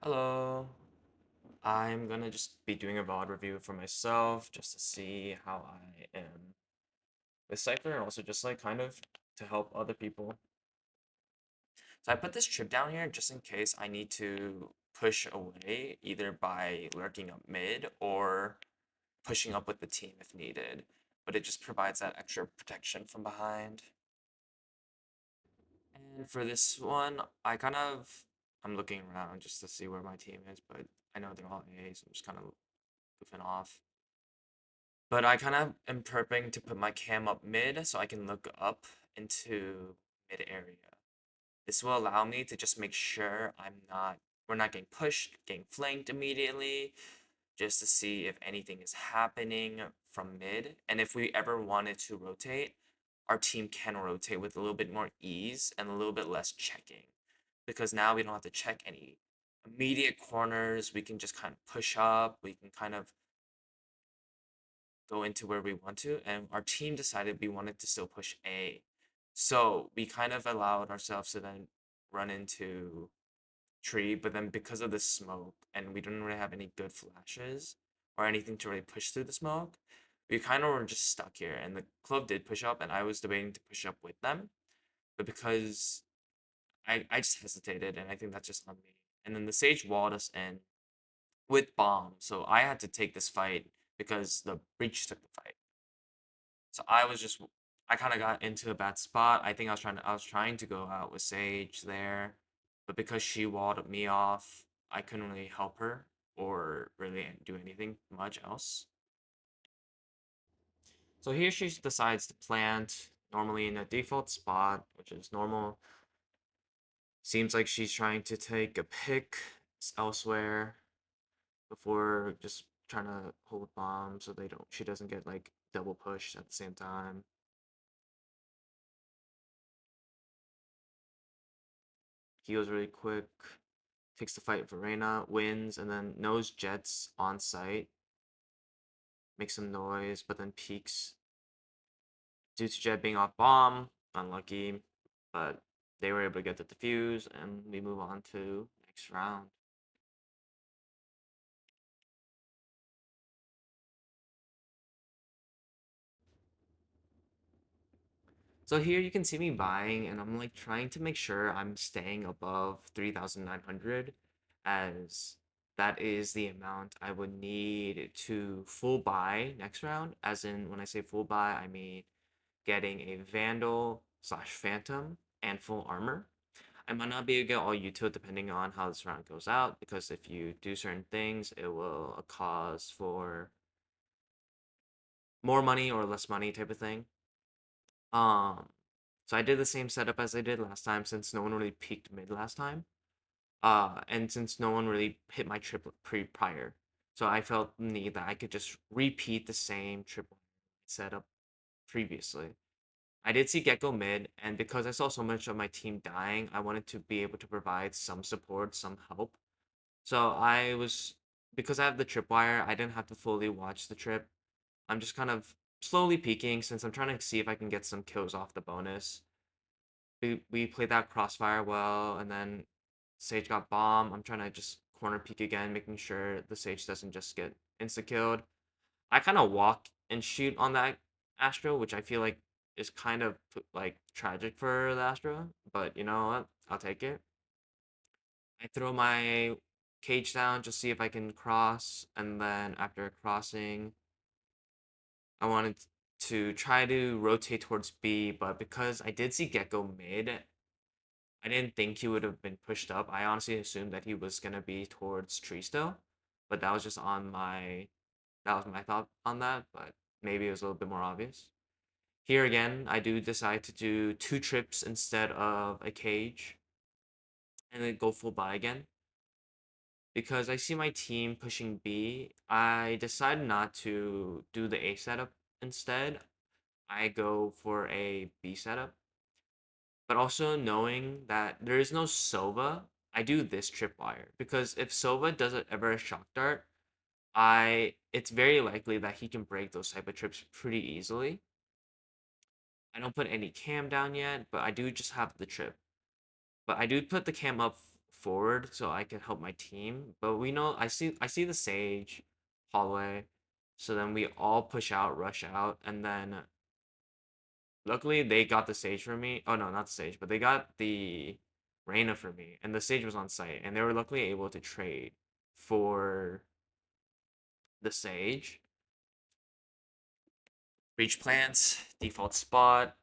Hello. I'm gonna just be doing a VOD review for myself just to see how I am with Cypher and also just like kind of to help other people. So I put this trip down here just in case I need to push away either by lurking up mid or pushing up with the team if needed. But it just provides that extra protection from behind. And for this one, I'm looking around just to see where my team is, but I know they're all A, so I'm just kind of goofing off. But I kind of am prepping to put my cam up mid so I can look up into mid area. This will allow me to just make sure we're not getting pushed, getting flanked immediately, just to see if anything is happening from mid. And if we ever wanted to rotate, our team can rotate with a little bit more ease and a little bit less checking. Because now we don't have to check any immediate corners. We can just kind of push up. We can kind of go into where we want to, and our team decided we wanted to still push A. So we kind of allowed ourselves to then run into tree, but then because of the smoke and we didn't really have any good flashes or anything to really push through the smoke, we kind of were just stuck here. And the club did push up, and I was debating to push up with them, but because I just hesitated, and I think that's just on me. And then the Sage walled us in with bomb, so I had to take this fight because the breach took the fight. So I kind of got into a bad spot. I think I was trying to go out with Sage there, but because she walled me off, I couldn't really help her or really do anything much else. So here she decides to plant normally in a default spot, which is normal. Seems like she's trying to take a pick elsewhere before just trying to hold bomb so she doesn't get like double pushed at the same time. Heals really quick, takes the fight for Reyna, wins, and then knows Jet's on site, makes some noise, but then peeks due to Jet being off bomb. Unlucky, but they were able to get the defuse, and we move on to next round. So here you can see me buying, and I'm like trying to make sure I'm staying above 3,900, as that is the amount I would need to full buy next round. As in, when I say full buy, I mean getting a Vandal slash Phantom and full armor. I might not be able to get all util depending on how this round goes out, because if you do certain things, it will cause for more money or less money type of thing. Um, so I did the same setup as I did last time since no one really peaked mid last time. And since no one really hit my triple prior. So I felt the need that I could just repeat the same triple setup previously. I did see Gecko mid, and because I saw so much of my team dying, I wanted to be able to provide some support, some help. So because I have the tripwire, I didn't have to fully watch the trip. I'm just kind of slowly peeking since I'm trying to see if I can get some kills off the bonus. We played that crossfire well, and then Sage got bomb. I'm trying to just corner peek again, making sure the Sage doesn't just get insta killed. I kind of walk and shoot on that Astra, which I feel like is kind of like tragic for the Astra, but you know what? I'll take it. I throw my cage down, just see if I can cross, and then after crossing, I wanted to try to rotate towards B, but because I did see Gecko mid, I didn't think he would have been pushed up. I honestly assumed that he was gonna be towards tree still, but that was my thought on that, but maybe it was a little bit more obvious. Here again, I do decide to do 2 trips instead of a cage, and then go full buy again. Because I see my team pushing B, I decide not to do the A setup instead. I go for a B setup. But also knowing that there is no Sova, I do this tripwire. Because if Sova does ever a shock dart, it's very likely that he can break those type of trips pretty easily. I don't put any cam down yet, but I do just have the trip. But I do put the cam up forward so I can help my team. But we know I see the Sage hallway. So then we all push out, rush out, and then luckily they got the Sage for me. Oh no, not the Sage, but they got the Reyna for me, and the Sage was on site, and they were luckily able to trade for the Sage. Breach plants, default spot.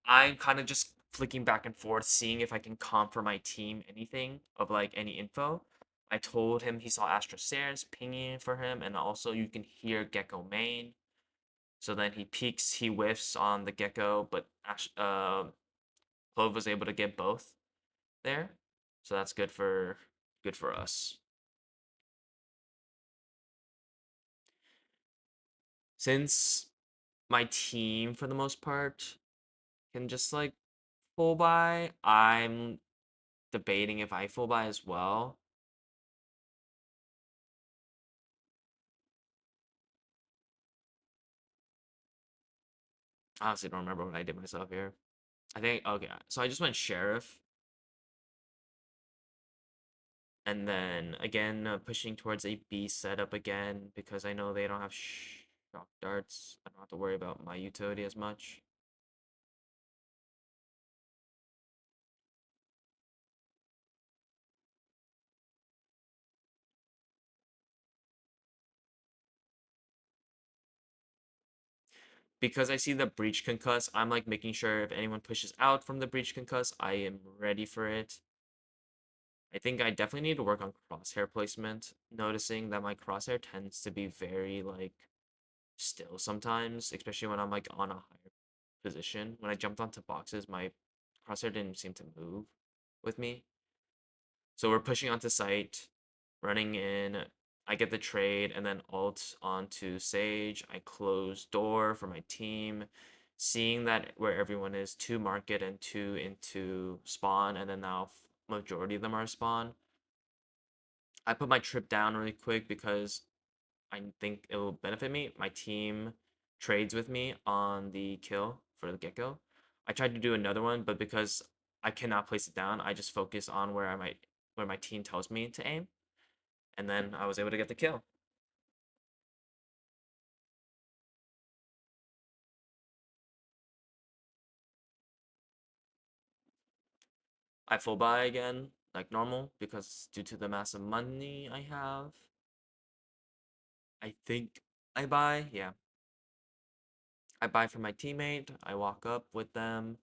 I'm kind of just flicking back and forth, seeing if I can comp for my team anything of like any info. I told him he saw Astra Stairs pinging for him, and also you can hear Gecko main. So then he peeks, he whiffs on the Gecko, but Clove was able to get both there, so that's good for us. Since my team, for the most part, can just like full buy, I'm debating if I full buy as well. I honestly don't remember what I did myself here. I think okay, so I just went sheriff, and then again pushing towards a B setup again because I know they don't have shock darts. I don't have to worry about my utility as much. Because I see the breach concuss, I'm like making sure if anyone pushes out from the breach concuss, I am ready for it. I think I definitely need to work on crosshair placement, noticing that my crosshair tends to be very like still sometimes, especially when I'm like on a higher position. When I jumped onto boxes, my crosshair didn't seem to move with me. So we're pushing onto site, running in. I get the trade and then ult onto Sage. I close door for my team. Seeing that where everyone is, two market and two into spawn, and then now majority of them are spawn. I put my trip down really quick because I think it will benefit me. My team trades with me on the kill for the gecko. I tried to do another one, but because I cannot place it down, I just focus on where my team tells me to aim, and then I was able to get the kill. I full buy again, like normal, because due to the massive money I have, I think I buy. Yeah, I buy for my teammate. I walk up with them,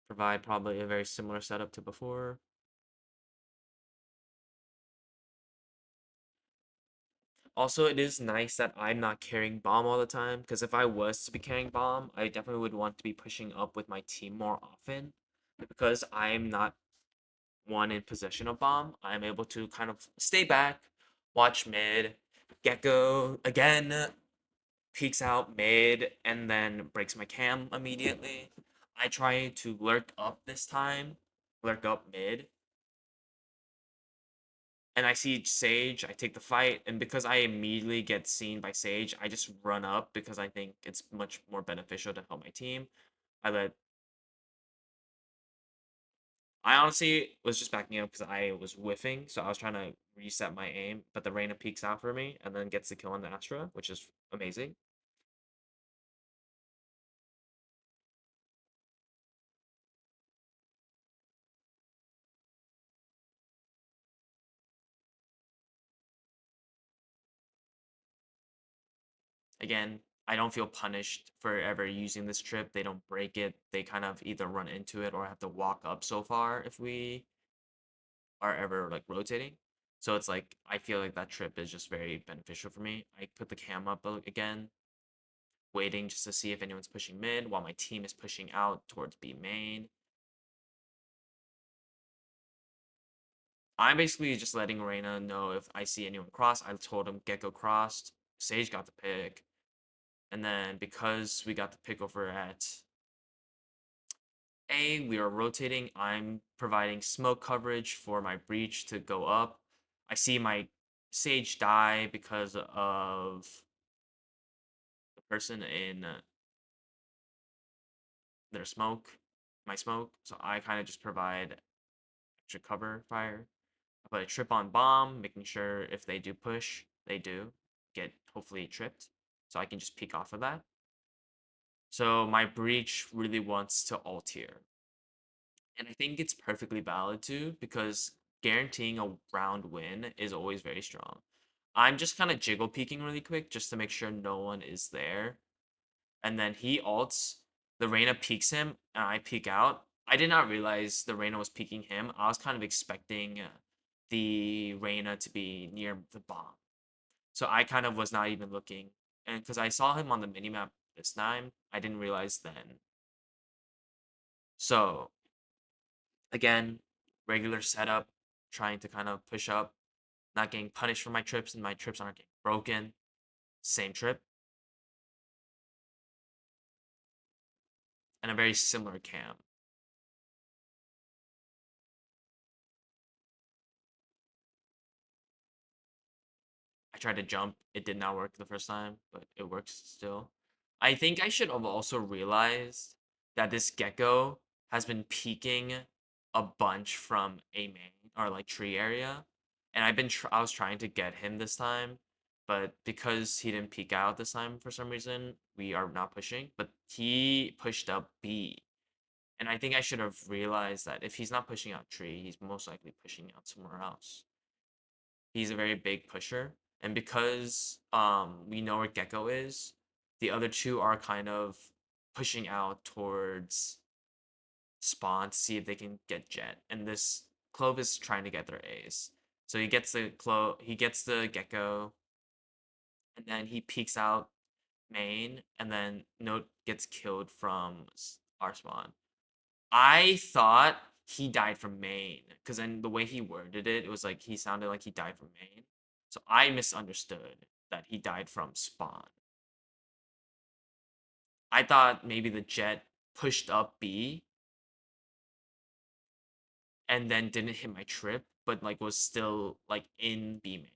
provide probably a very similar setup to before. Also, it is nice that I'm not carrying bomb all the time, because if I was to be carrying bomb, I definitely would want to be pushing up with my team more often. Because I'm not one in possession of bomb, I'm able to kind of stay back, watch mid, Gecko again peeks out mid, and then breaks my cam immediately. I try to lurk up this time, lurk up mid, and I see Sage, I take the fight, and because I immediately get seen by Sage, I just run up because I think it's much more beneficial to help my team. I let I honestly was just backing up because I was whiffing, so I was trying to reset my aim, but the Reyna peeks out for me and then gets the kill on the Astra, which is amazing. Again, I don't feel punished for ever using this trip. They don't break it. They kind of either run into it or have to walk up so far if we are ever like rotating. So it's like I feel like that trip is just very beneficial for me. I put the cam up again, waiting just to see if anyone's pushing mid while my team is pushing out towards B main. I'm basically just letting Reyna know if I see anyone cross. I told him Gecko crossed. Sage got the pick. And then because we got the pick over at A, we are rotating. I'm providing smoke coverage for my breach to go up. I see my Sage die because of the person in their smoke, my smoke. So I kind of just provide extra cover fire. I put a trip on bomb, making sure if they do push, they do get hopefully tripped. So I can just peek off of that. So my breach really wants to ult here. And I think it's perfectly valid too, because guaranteeing a round win is always very strong. I'm just kind of jiggle peeking really quick just to make sure no one is there. And then he ults, the Reyna peeks him, and I peek out. I did not realize the Reyna was peeking him. I was kind of expecting the Reyna to be near the bomb. So I kind of was not even looking. And because I saw him on the minimap this time, I didn't realize then. So again, regular setup, trying to kind of push up, not getting punished for my trips, and my trips aren't getting broken. Same trip. And a very similar cam. I tried to jump. It did not work the first time, but it works still. I think I should have also realized that this gecko has been peeking a bunch from a main or like tree area, and I was trying to get him this time, but because he didn't peek out this time for some reason, we are not pushing. But he pushed up B, and I think I should have realized that if he's not pushing out tree, he's most likely pushing out somewhere else. He's a very big pusher, and because we know where Gecko is, the other two are kind of pushing out towards spawn to see if they can get Jet, and this Clove is trying to get their A's. So he gets the Gecko, and then he peeks out main, and then Note gets killed from our spawn. I thought he died from main because then the way he worded it, it was like he sounded like he died from main. So I misunderstood that he died from spawn. I thought maybe the jet pushed up B and then didn't hit my trip, but like was still like in B main.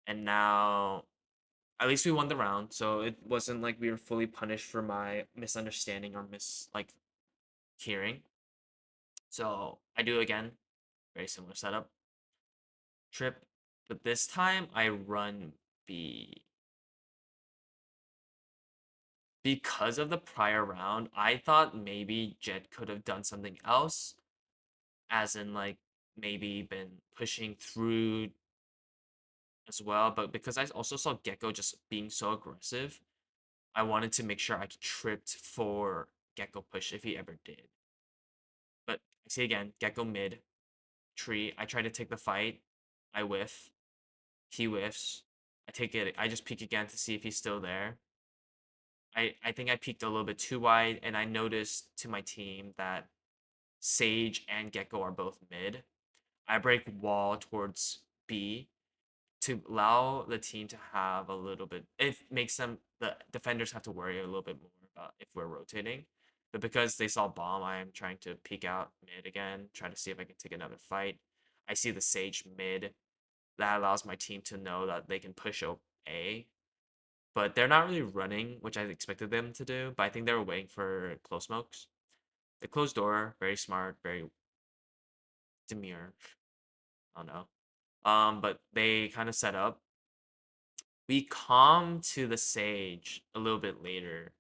And now at least we won the round, so it wasn't like we were fully punished for my misunderstanding or hearing. So I do again, very similar setup. Trip, but this time I run B. Because of the prior round, I thought maybe Jet could have done something else, as in like maybe been pushing through as well. But because I also saw Gecko just being so aggressive, I wanted to make sure I tripped for Gecko push if he ever did. But I see again, Gecko mid tree. I try to take the fight. I whiff. He whiffs. I take it. I just peek again to see if he's still there. I think I peeked a little bit too wide, and I noticed to my team that Sage and Gecko are both mid. I break wall towards B to allow the team to have a little bit. It makes the defenders have to worry a little bit more about if we're rotating. But because they saw bomb, I am trying to peek out mid again, trying to see if I can take another fight. I see the Sage mid. That allows my team to know that they can push A, but they're not really running, which I expected them to do. But I think they were waiting for close smokes. The closed door, very smart, very demure. I don't know. But they kind of set up. We come to the Sage a little bit later.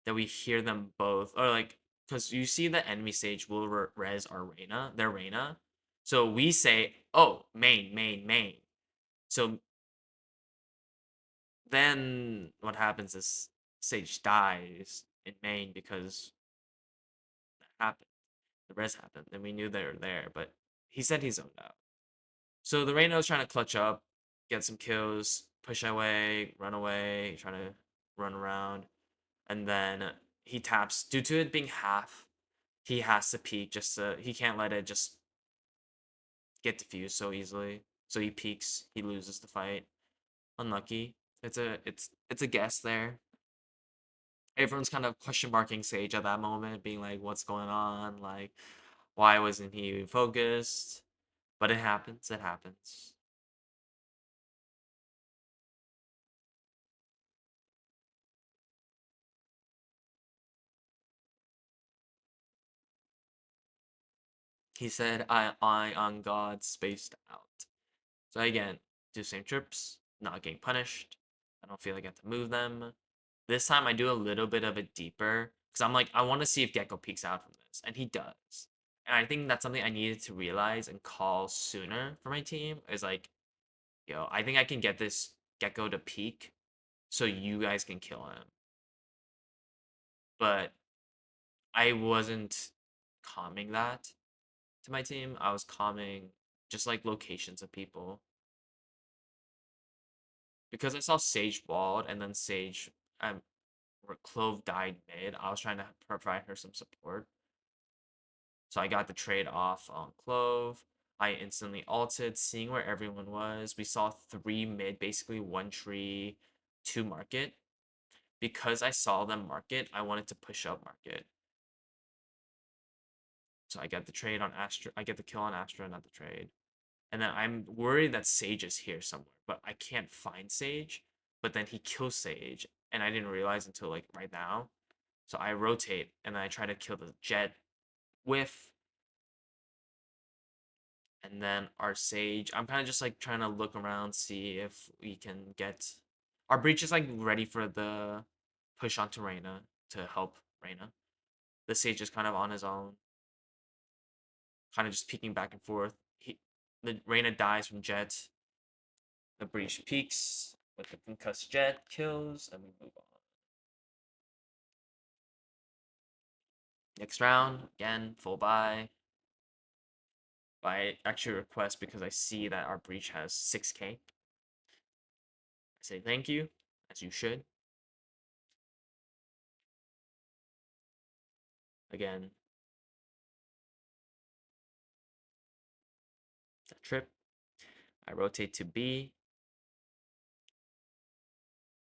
That we hear them both, or like, because you see the enemy Sage will res our Reyna, their Reyna. So we say, oh, main, main, main. So then what happens is Sage dies in main because that happened. The res happened, and we knew they were there, but he said he zoned out. So the Reyna was trying to clutch up, get some kills, push away, trying to run around, and then he taps. Due to it being half, he has to peek he can't let it just get diffused so easily. So he peeks, he loses the fight. Unlucky. It's a guess there. Everyone's kind of question marking Sage at that moment, being like, what's going on? Like, why wasn't he focused? But it happens, it happens. He said, I on God spaced out. So again, do same trips, not getting punished. I don't feel like I have to move them. This time I do a little bit of it deeper because I'm like, I want to see if Gecko peeks out from this, and he does. And I think that's something I needed to realize and call sooner for my team is like, yo, I think I can get this Gecko to peak so you guys can kill him. But I wasn't calming that to my team. I was calming just like locations of people. Because I saw Sage walled and then Sage Clove died mid, I was trying to provide her some support. So I got the trade off on Clove. I instantly ulted, seeing where everyone was. We saw 3 mid, basically 1 tree, 2 market. Because I saw them market, I wanted to push up market. So I get the trade on Astra. I get the kill on Astra, not the trade. And then I'm worried that Sage is here somewhere, but I can't find Sage. But then he kills Sage, and I didn't realize until like right now. So I rotate, and then I try to kill the Jet with, and then our Sage. I'm kind of just like trying to look around, see if we can get our breach is like ready for the push onto Reyna to help Reyna. The Sage is kind of on his own, kind of just peeking back and forth. The Reyna dies from Jet. The breach peaks with the concussed Jet, kills, and we move on. Next round, again, full buy. By actually request because I see that our breach has 6k. I say thank you, as you should. Again, the trip. I rotate to B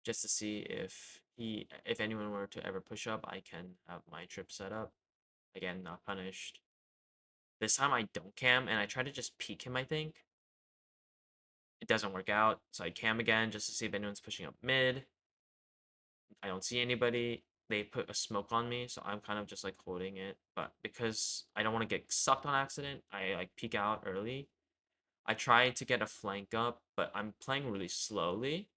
just to see if anyone were to ever push up, I can have my trip set up. Again, not punished. This time I don't cam and I try to just peek him, I think. It doesn't work out, so I cam again just to see if anyone's pushing up mid. I don't see anybody. They put a smoke on me, so I'm kind of just like holding it. But because I don't want to get sucked on accident, I like peek out early. I tried to get a flank up, but I'm playing really slowly.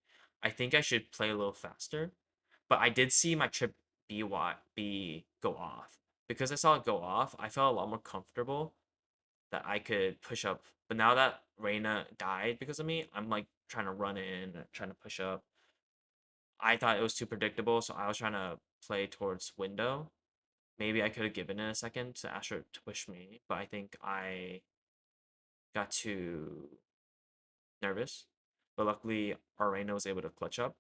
I think I should play a little faster. But I did see my trip B go off. Because I saw it go off, I felt a lot more comfortable that I could push up. But now that Reyna died because of me, I'm like trying to run in, trying to push up. I thought it was too predictable, so I was trying to play towards window. Maybe I could have given it a second to Astro to push me, but I think I got too nervous. But luckily, Arena was able to clutch up.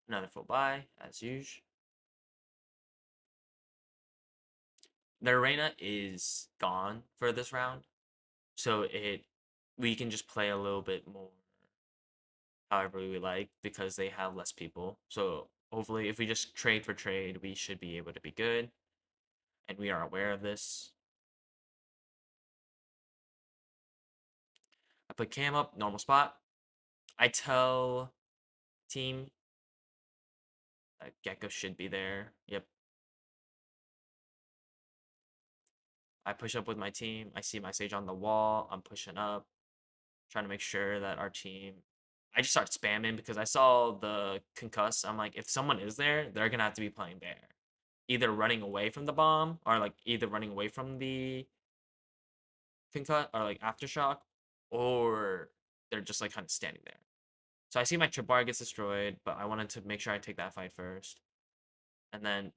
Another full buy, as usual. The arena is gone for this round, so we can just play a little bit more however we like because they have less people. So hopefully, if we just trade for trade, we should be able to be good, and we are aware of this. I put cam up, normal spot. I tell team that Gecko should be there. Yep. I push up with my team. I see my Sage on the wall. I'm pushing up, trying to make sure that our team. I just start spamming because I saw the concuss. I'm like, if someone is there, they're gonna have to be playing there, either running away from the bomb or like either running away from the concuss or like aftershock, or they're just like kind of standing there. So I see my trip bar gets destroyed, but I wanted to make sure I take that fight first, and then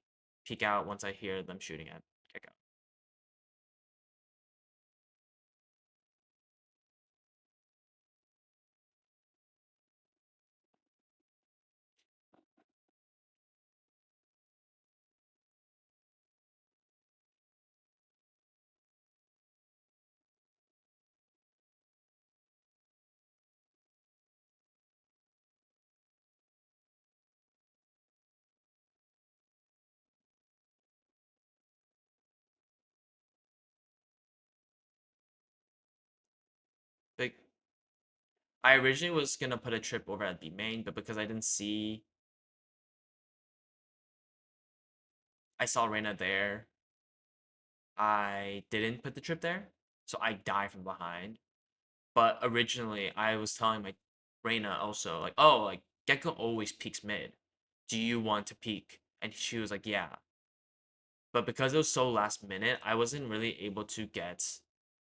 peek out once I hear them shooting at Gecko. I originally was gonna put a trip over at B main, but because I saw Reyna there, I didn't put the trip there, so I die from behind. But originally, I was telling my Reyna also like, oh, like Gecko always peeks mid. Do you want to peek? And she was like, yeah. But because it was so last minute, I wasn't really able to get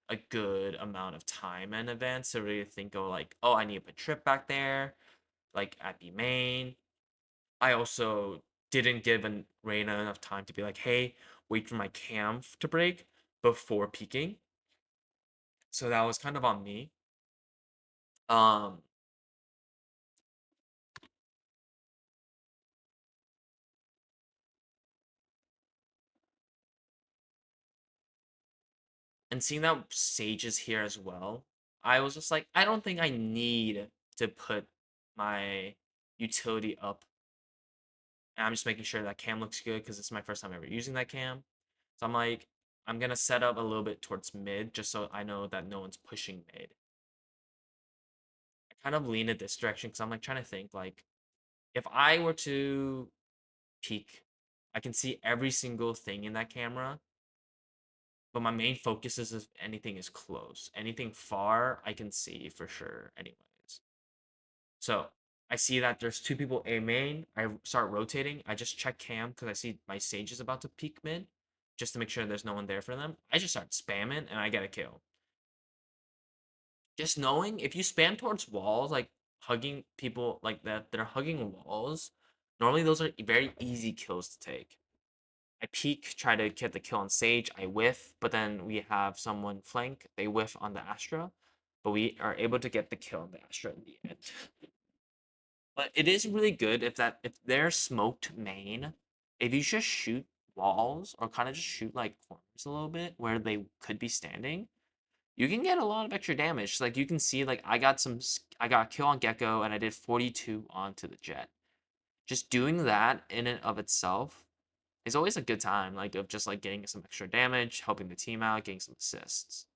a good amount of time in advance to really think of like, oh, I need to put trip back there, like at B main. I also didn't give Reyna enough time to be like, hey, wait for my cam to break before peeking. So that was kind of on me. Um, and seeing that Sage is here as well, I was just like, I don't think I need to put my utility up. And I'm just making sure that cam looks good because it's my first time ever using that cam. So I'm like, I'm gonna set up a little bit towards mid just so I know that no one's pushing mid. I kind of lean in this direction because I'm like trying to think like if I were to peek, I can see every single thing in that camera, but my main focus is if anything is close. Anything far, I can see for sure, anyways. So I see that there's two people A main. I start rotating. I just check cam because I see my Sage is about to peek mid, just to make sure there's no one there for them. I just start spamming and I get a kill. Just knowing if you spam towards walls, like hugging people like that, they're hugging walls. Normally, those are very easy kills to take. I peek, try to get the kill on Sage. I whiff, but then we have someone flank. They whiff on the Astra, but we are able to get the kill on the Astra in the end. But it is really good if they're smoked main, if you just shoot walls or kind of just shoot like corners a little bit where they could be standing, you can get a lot of extra damage. Like you can see, like I got a kill on Gecko and I did 42 onto the Jet. Just doing that in and of itself is always a good time. Like of just like getting some extra damage, helping the team out, getting some assists.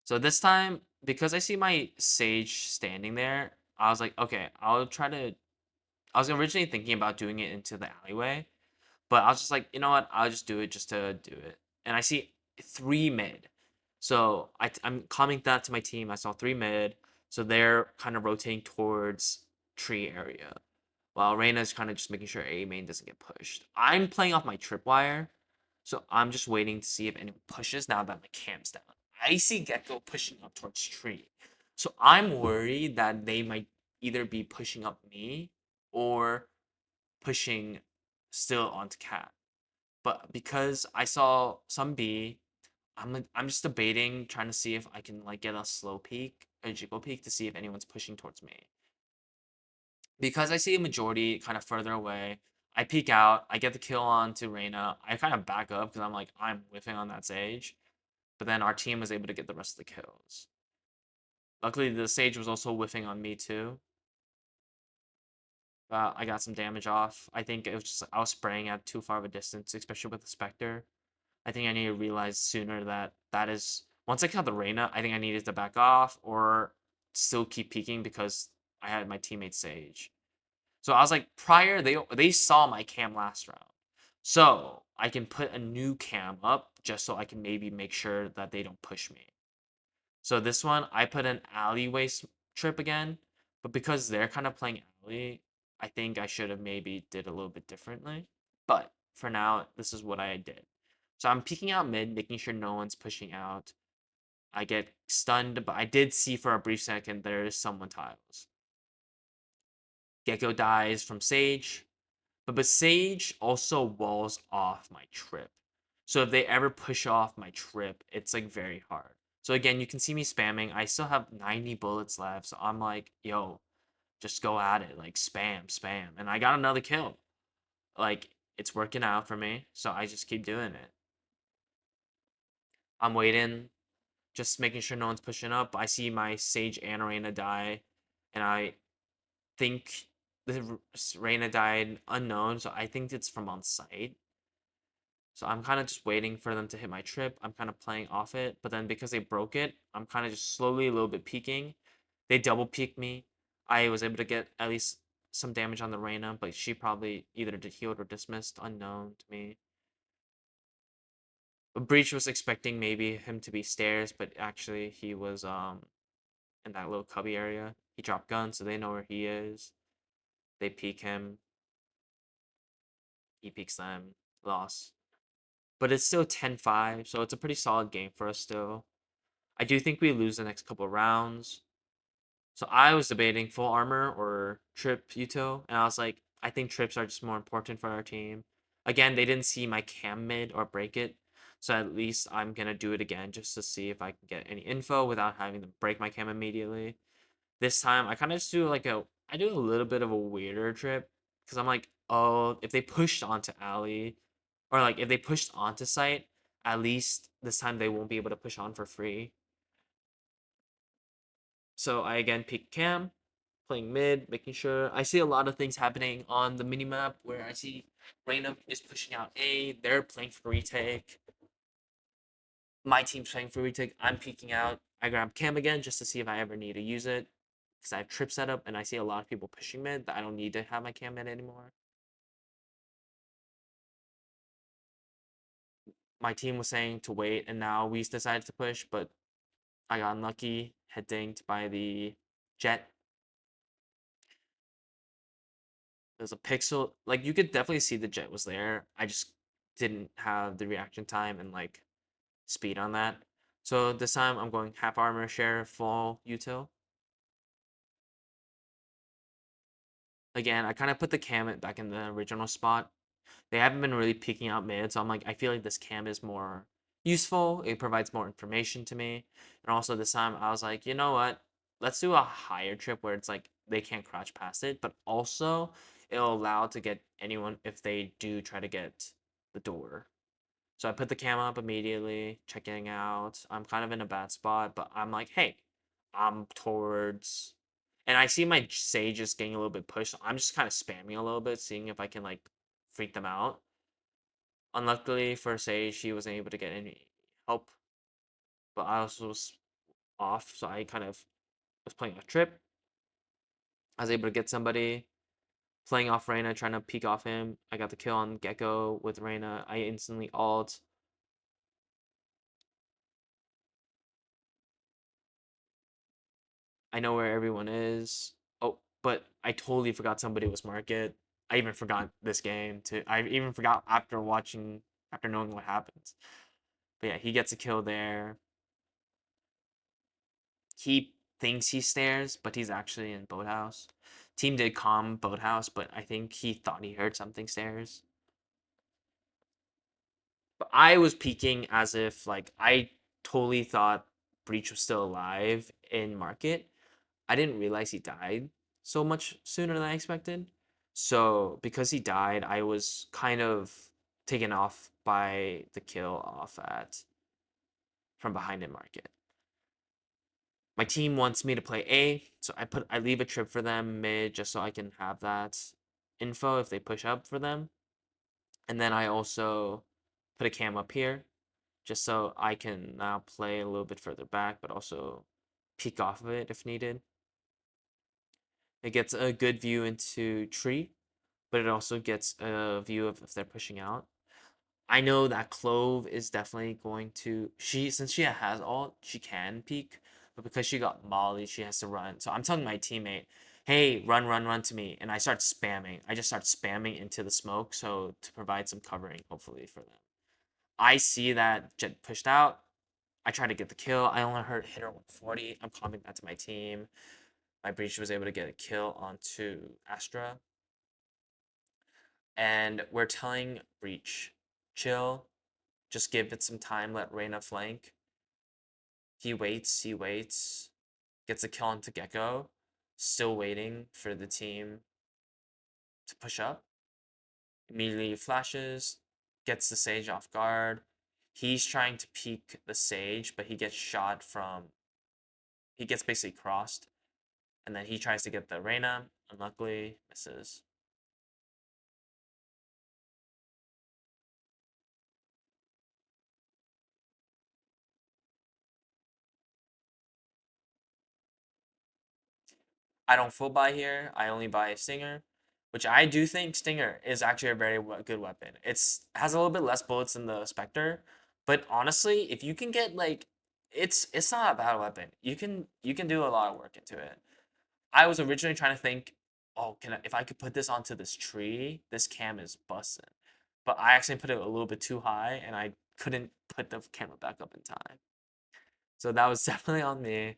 So this time, because I see my Sage standing there, I was like, okay, I'll try to. I was originally thinking about doing it into the alleyway, but I was just like, you know what? I'll just do it just to do it. And I see three mid. So I'm commenting that to my team. I saw three mid. So they're kind of rotating towards tree area. While Reyna's kind of just making sure A main doesn't get pushed. I'm playing off my tripwire. So I'm just waiting to see if anyone pushes now that my cam's down. I see Gecko pushing up towards tree. So I'm worried that they might either be pushing up me or pushing still onto cat. But because I saw some B, I'm just debating, trying to see if I can like get a slow peek, a jiggle peek to see if anyone's pushing towards me. Because I see a majority kind of further away, I peek out, I get the kill on to Reyna. I kind of back up because I'm like, I'm whiffing on that Sage. But then our team was able to get the rest of the kills. Luckily, the Sage was also whiffing on me too. I got some damage off. I think it was just I was spraying at too far of a distance, especially with the Spectre. I think I need to realize sooner that that is once I got the Reyna, I think I needed to back off or still keep peeking because I had my teammate Sage. So I was like, prior they saw my cam last round, so I can put a new cam up just so I can maybe make sure that they don't push me. So this one I put an alleyway trip again, but because they're kind of playing alley, I think I should have maybe did a little bit differently. But for now, this is what I did. So I'm peeking out mid, making sure no one's pushing out. I get stunned, but I did see for a brief second there is someone tiles. Gecko dies from Sage, but Sage also walls off my trip. So if they ever push off my trip, it's like very hard. So again, you can see me spamming. I still have 90 bullets left, so I'm like, yo, just go at it, like spam, spam. And I got another kill. Like it's working out for me, so I just keep doing it. I'm waiting, just making sure no one's pushing up. I see my Sage and Arena die, and I think the Reyna died unknown, so I think it's from on site. So I'm kind of just waiting for them to hit my trip. I'm kind of playing off it, but then because they broke it, I'm kind of just slowly a little bit peeking. They double peeked me. I was able to get at least some damage on the Reyna, but she probably either healed or dismissed, unknown to me. But Breach was expecting maybe him to be stairs, but actually he was in that little cubby area. He dropped guns, so they know where he is. They peek him. He peeks them. Loss. But it's still 10-5, so it's a pretty solid game for us still. I do think we lose the next couple rounds. So I was debating full armor or trip util, and I was like, I think trips are just more important for our team. Again, they didn't see my cam mid or break it, so at least I'm gonna do it again just to see if I can get any info without having to break my cam immediately. This time, I kind of just do I do a little bit of a weirder trip because I'm like, oh, if they pushed onto alley, or like if they pushed onto site, at least this time they won't be able to push on for free. So I again pick cam, playing mid, making sure I see a lot of things happening on the minimap where I see Reyna is pushing out A, they're playing for retake. My team's playing for retake, I'm peeking out. I grab cam again just to see if I ever need to use it. Because I have trip set up and I see a lot of people pushing mid that I don't need to have my cam mid anymore. My team was saying to wait and now we decided to push, but I got unlucky, head dinged by the jet. There's a pixel, like you could definitely see the jet was there. I just didn't have the reaction time and like speed on that. So this time I'm going half armor, share, full util. Again, I kind of put the cam back in the original spot. They haven't been really peeking out mid, so I'm like, I feel like this cam is more useful. It provides more information to me. And also this time I was like, you know what? Let's do a higher trip where it's like they can't crouch past it, but also it'll allow to get anyone if they do try to get the door. So I put the cam up immediately, checking out. I'm kind of in a bad spot, but I'm like, hey, I'm towards. And I see my Sage is getting a little bit pushed. So I'm just kind of spamming a little bit, seeing if I can like freak them out. Unluckily for Sage, she wasn't able to get any help, but I also was off, so I kind of was playing a trip. I was able to get somebody playing off Reyna, trying to peek off him. I got the kill on Gecko with Reyna. I instantly ult. I know where everyone is. Oh, but I totally forgot somebody was market. I even forgot this game too. I even forgot after knowing what happens. But yeah, he gets a kill there. He thinks he stairs, but he's actually in boathouse. Team did calm boathouse, but I think he thought he heard something stairs. But I was peeking as if like I totally thought Breach was still alive in market. I didn't realize he died so much sooner than I expected. So because he died, I was kind of taken off by the kill off at from behind in market. My team wants me to play A, so I leave a trip for them mid just so I can have that info if they push up for them. And then I also put a cam up here just so I can now play a little bit further back, but also peek off of it if needed. It gets a good view into tree, but it also gets a view of if they're pushing out. I know that Clove is definitely going to since she has ult, she can peek, but because she got Molly, she has to run. So I'm telling my teammate, hey, run, run, run to me. And I start spamming. I just start spamming into the smoke so to provide some covering, hopefully, for them. I see that Jet pushed out. I try to get the kill. I only hit her 140. I'm calling that to my team. My Breach was able to get a kill onto Astra. And we're telling Breach, chill, just give it some time, let Reyna flank. He waits, gets a kill onto Gecko, still waiting for the team to push up. Immediately flashes, gets the Sage off guard. He's trying to peek the Sage, but he gets shot from. He gets basically crossed. And then he tries to get the Reyna. Unluckily, misses. I don't full buy here. I only buy a Stinger, which I do think Stinger is actually a very good weapon. It's has a little bit less bullets than the Spectre, but honestly, if you can get like, it's not a bad weapon. You can do a lot of work into it. I was originally trying to think, oh, if I could put this onto this tree, this cam is busting. But I actually put it a little bit too high, and I couldn't put the camera back up in time. So that was definitely on me.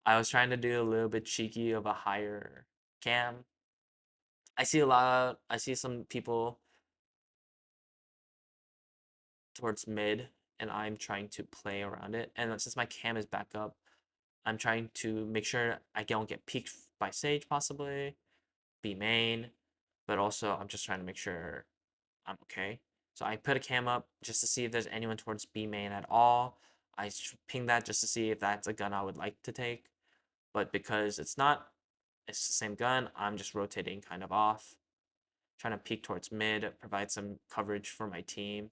I was trying to do a little bit cheeky of a higher cam. I see some people towards mid, and I'm trying to play around it. And since my cam is back up, I'm trying to make sure I don't get peeked by Sage possibly, B main, but also I'm just trying to make sure I'm okay. So I put a cam up just to see if there's anyone towards B main at all. I ping that just to see if that's a gun I would like to take. But because it's not, it's the same gun, I'm just rotating kind of off. Trying to peek towards mid, provide some coverage for my team.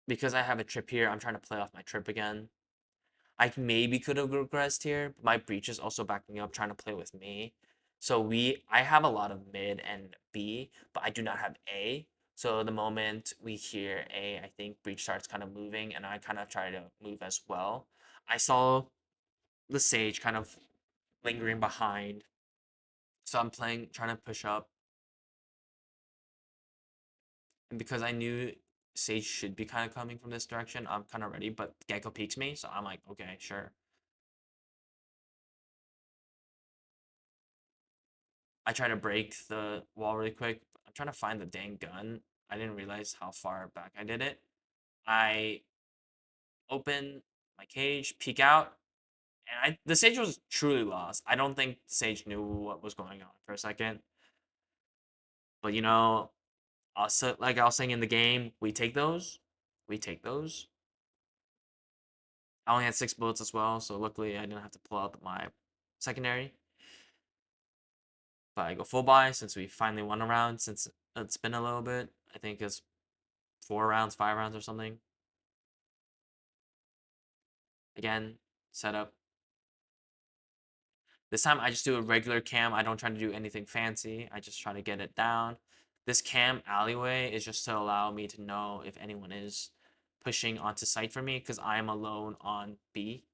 Because I have a trip here, I'm trying to play off my trip again. I maybe could have regressed here, but my breach is also backing up, trying to play with me. So I have a lot of mid and B, but I do not have A. So the moment we hear A, I think breach starts kind of moving, and I kind of try to move as well. I saw the Sage kind of lingering behind, so I'm trying to push up. And because I knew Sage should be kind of coming from this direction, I'm kind of ready, but Gecko peeks me, so I'm like, okay, sure. I try to break the wall really quick. I'm trying to find the dang gun. I didn't realize how far back I did it. I open my cage, peek out, and the Sage was truly lost. I don't think Sage knew what was going on for a second. But also, like I was saying in the game, we take those. We take those. I only had 6 bullets as well, so luckily I didn't have to pull out my secondary. But I go full buy since we finally won a round, since it's been a little bit. I think it's 4 rounds, 5 rounds or something. Again, setup. This time I just do a regular cam. I don't try to do anything fancy. I just try to get it down. This cam alleyway is just to allow me to know if anyone is pushing onto site for me, because I am alone on B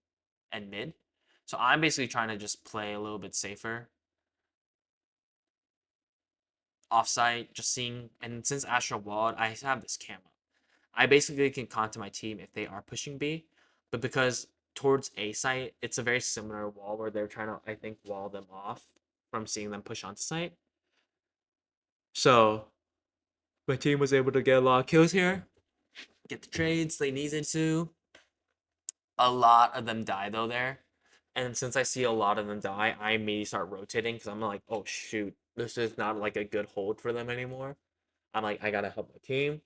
and mid. So I'm basically trying to just play a little bit safer. Offsite, just seeing, and since Astra walled, I have this cam up. I basically can contact my team if they are pushing B, but because towards A site, it's a very similar wall where they're trying to, I think, wall them off from seeing them push onto site. So my team was able to get a lot of kills here, get the trades they needed to. A lot of them die though there. And since I see a lot of them die, I immediately start rotating because I'm like, oh shoot, this is not like a good hold for them anymore. I'm like, I gotta help my team.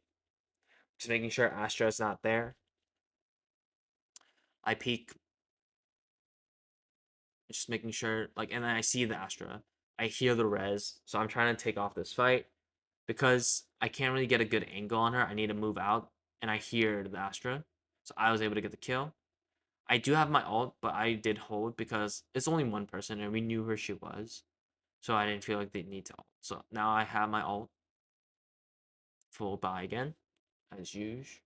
Just making sure Astra's not there. I peek, just making sure, like, and then I see the Astra. I hear the res, so I'm trying to take off this fight because I can't really get a good angle on her. I need to move out, and I hear the Astra, so I was able to get the kill. I do have my ult, but I did hold because it's only one person, and we knew where she was, so I didn't feel like they need to ult. So now I have my ult, full buy again, as usual.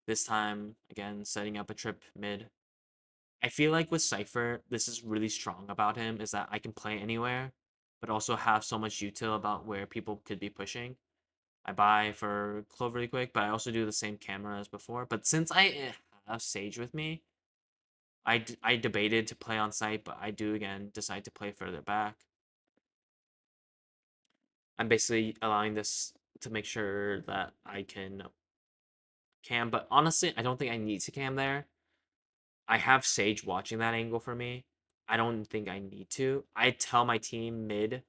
This time, again, setting up a trip mid. I feel like with Cypher, this is really strong about him, is that I can play anywhere, but also have so much util about where people could be pushing. I buy for Clove really quick, but I also do the same camera as before. But since I have Sage with me, I debated to play on site, but I do again decide to play further back. I'm basically allowing this to make sure that I can cam, but honestly, I don't think I need to cam there. I have Sage watching that angle for me. I don't think I need to. I tell my team mid,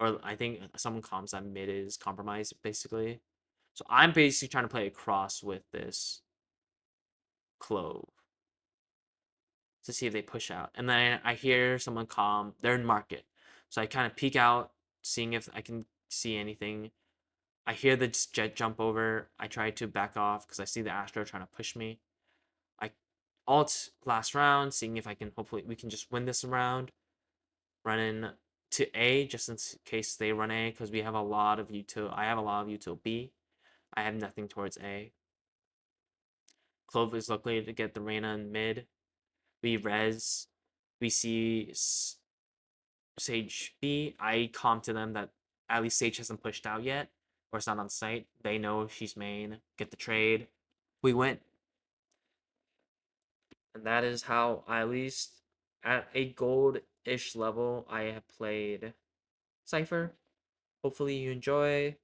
or I think someone comms that mid is compromised, basically. So I'm basically trying to play across with this Clove to see if they push out. And then I hear someone comm, they're in market. So I kind of peek out, seeing if I can see anything. I hear the jet jump over. I try to back off because I see the Astro trying to push me. I alt last round, seeing if I can hopefully we can just win this round. Run in to A just in case they run A because we have a lot of util. I have a lot of util B. I have nothing towards A. Clove is lucky to get the Reyna in mid. We res. We see Sage B. I calm to them that at least Sage hasn't pushed out yet, or it's not on site. They know she's main. Get the trade. We win. And that is how, at least at a gold-ish level, I have played Cypher. Hopefully you enjoy.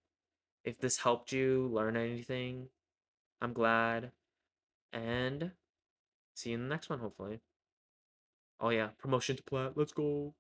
If this helped you learn anything, I'm glad. And see you in the next one, hopefully. Oh yeah, promotion to plat. Let's go.